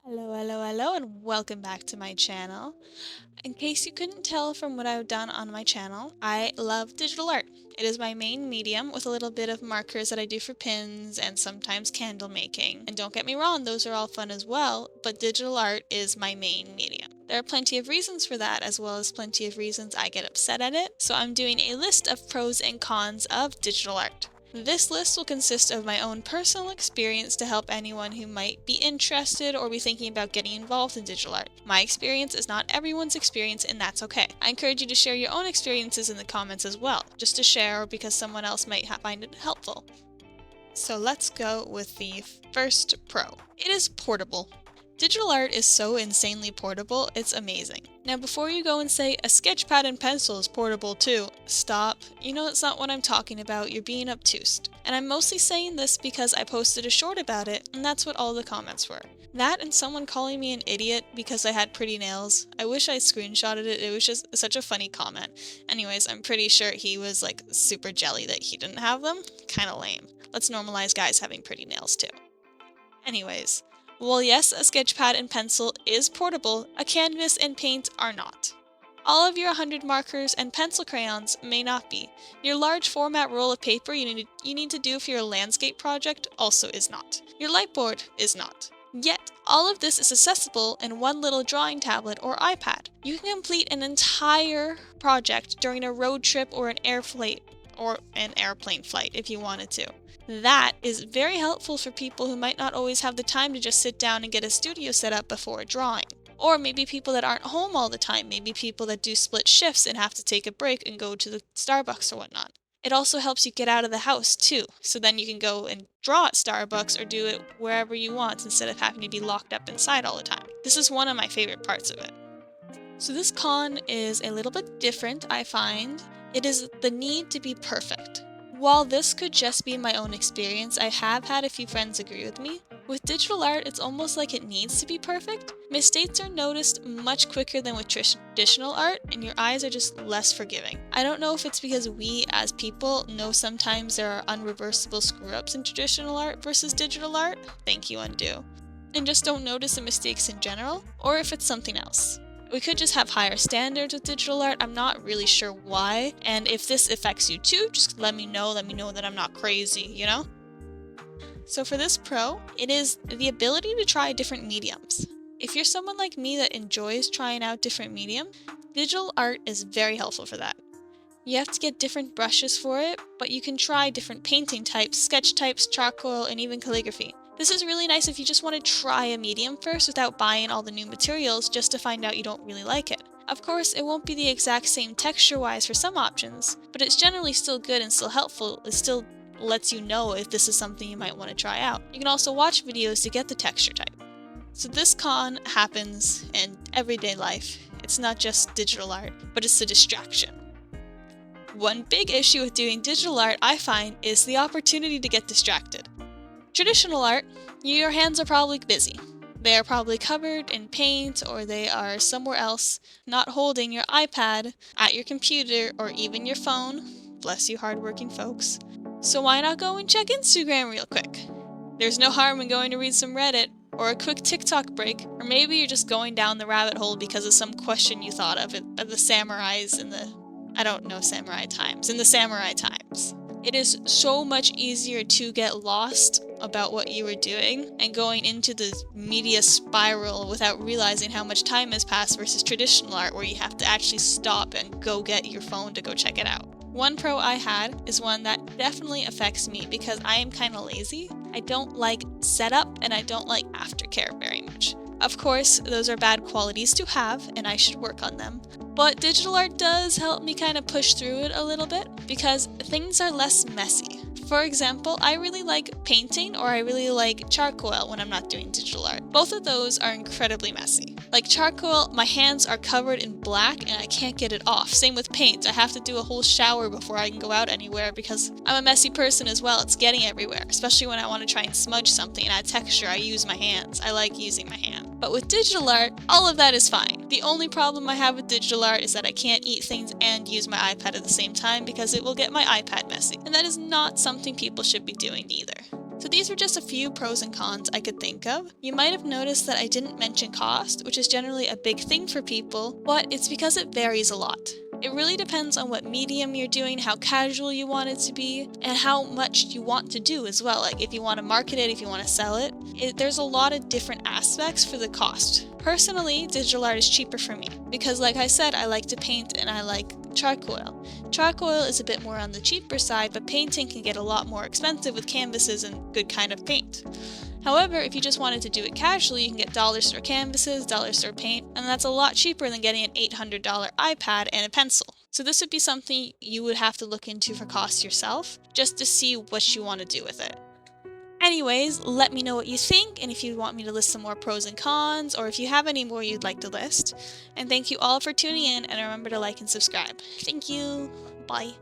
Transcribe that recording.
Hello, and welcome back to my channel. In case you couldn't tell from what I've done on my channel, I love digital art. It is my main medium with a little bit of markers that I do for pins and sometimes candle making. And don't get me wrong, those are all fun as well, but digital art is my main medium. There are plenty of reasons for that, as well as plenty of reasons I get upset at it, so I'm doing a list of pros and cons of digital art. This list will consist of my own personal experience to help anyone who might be interested or be thinking about getting involved in digital art. My experience is not everyone's experience, and that's okay. I encourage you to share your own experiences in the comments as well, just to share or because someone else might find it helpful. So let's go with the first pro. It is portable. Digital art is so insanely portable, it's amazing. Now before you go and say, a sketch pad and pencil is portable too, stop. You know that's not what I'm talking about, you're being obtuse. And I'm mostly saying this because I posted a short about it, and that's what all the comments were. That and someone calling me an idiot because I had pretty nails. I wish I screenshotted it, it was just such a funny comment. Anyways, I'm pretty sure he was like super jelly that he didn't have them. Kinda lame. Let's normalize guys having pretty nails too. Anyways. Well, yes, a sketch pad and pencil is portable, a canvas and paint are not. All of your 100 markers and pencil crayons may not be. Your large format roll of paper you need to do for your landscape project also is not. Your light board is not. Yet, all of this is accessible in one little drawing tablet or iPad. You can complete an entire project during a road trip or an airplane flight if you wanted to. That is very helpful for people who might not always have the time to just sit down and get a studio set up before drawing. Or maybe people that aren't home all the time, maybe people that do split shifts and have to take a break and go to the Starbucks or whatnot. It also helps you get out of the house too, so then you can go and draw at Starbucks or do it wherever you want instead of having to be locked up inside all the time. This is one of my favorite parts of it. So this con is a little bit different, I find. It is the need to be perfect. While this could just be my own experience, I have had a few friends agree with me. With digital art, it's almost like it needs to be perfect. Mistakes are noticed much quicker than with traditional art, and your eyes are just less forgiving. I don't know if it's because we, as people, know sometimes there are unreversible screw-ups in traditional art versus digital art, thank you undo, and just don't notice the mistakes in general, or if it's something else. We could just have higher standards with digital art, I'm not really sure why, and if this affects you too, just let me know that I'm not crazy, you know? So for this pro, it is the ability to try different mediums. If you're someone like me that enjoys trying out different mediums, digital art is very helpful for that. You have to get different brushes for it, but you can try different painting types, sketch types, charcoal, and even calligraphy. This is really nice if you just want to try a medium first without buying all the new materials just to find out you don't really like it. Of course, it won't be the exact same texture-wise for some options, but it's generally still good and still helpful. It still lets you know if this is something you might want to try out. You can also watch videos to get the texture type. So this con happens in everyday life. It's not just digital art, but it's the distraction. One big issue with doing digital art, I find, is the opportunity to get distracted. Traditional art, your hands are probably busy. They are probably covered in paint or they are somewhere else, not holding your iPad, at your computer, or even your phone. Bless you hardworking folks. So why not go and check Instagram real quick? There's no harm in going to read some Reddit, or a quick TikTok break, or maybe you're just going down the rabbit hole because of some question you thought of at the samurais in the, I don't know samurai times, in the samurai times. It is so much easier to get lost about what you were doing and going into the media spiral without realizing how much time has passed versus traditional art where you have to actually stop and go get your phone to go check it out. One pro I had is one that definitely affects me because I am kind of lazy. I don't like setup and I don't like aftercare very much. Of course, those are bad qualities to have and I should work on them. But digital art does help me kind of push through it a little bit because things are less messy. For example, I really like painting or I really like charcoal when I'm not doing digital art. Both of those are incredibly messy. Like charcoal, my hands are covered in black and I can't get it off. Same with paint, I have to do a whole shower before I can go out anywhere because I'm a messy person as well. It's getting everywhere, especially when I want to try and smudge something and add texture. I use my hands. I like using my hand. But with digital art, all of that is fine. The only problem I have with digital art is that I can't eat things and use my iPad at the same time because it will get my iPad messy. And that is not something people should be doing either. So these were just a few pros and cons I could think of. You might have noticed that I didn't mention cost, which is generally a big thing for people, but it's because it varies a lot. It really depends on what medium you're doing, how casual you want it to be, and how much you want to do as well. Like if you want to market it, if you want to sell it, there's a lot of different aspects for the cost. Personally, digital art is cheaper for me because like I said, I like to paint and I like charcoal. Charcoal is a bit more on the cheaper side, but painting can get a lot more expensive with canvases and good kind of paint. However, if you just wanted to do it casually, you can get dollar store canvases, dollar store paint, and that's a lot cheaper than getting an $800 iPad and a pencil. So this would be something you would have to look into for cost yourself, just to see what you want to do with it. Anyways, let me know what you think, and if you want me to list some more pros and cons, or if you have any more you'd like to list. And thank you all for tuning in, and remember to like and subscribe. Thank you. Bye.